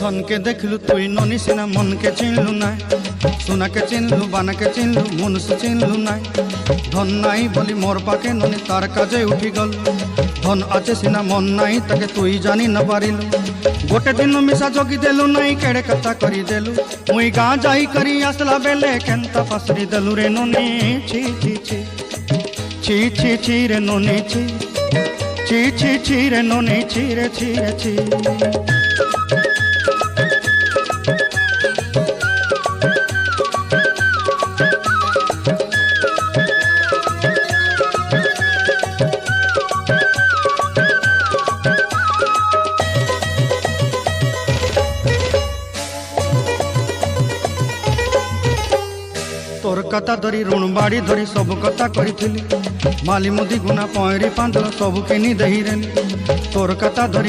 धन के देखलु तुई ननी सिना मन के चिन्हलु ना सोना के चिन्हलु बाना के चिन्हलु मनुष्य चिन्हलु ना धन नाई बोली मोर पाके ननी तार काजे उठी गल धन आचे सिना मन नाई ताके तुई जानी न पारिलु गोटे दिन मिसा जोगी देलु नाई केड़े कथा करी देलु मुई गाँ जाई करी आसला बेले केंता पासरी देलु रे ननी छी छी छी छी छी छी रे ननी छी छी छी छी रे ननी छी रे छी रे छी तोर कथा धरी ऋण बाड़ी धरी सब कथा करी माली मुदी गुना पहरी पांदर सब किनी दही रे तोर कथा धरी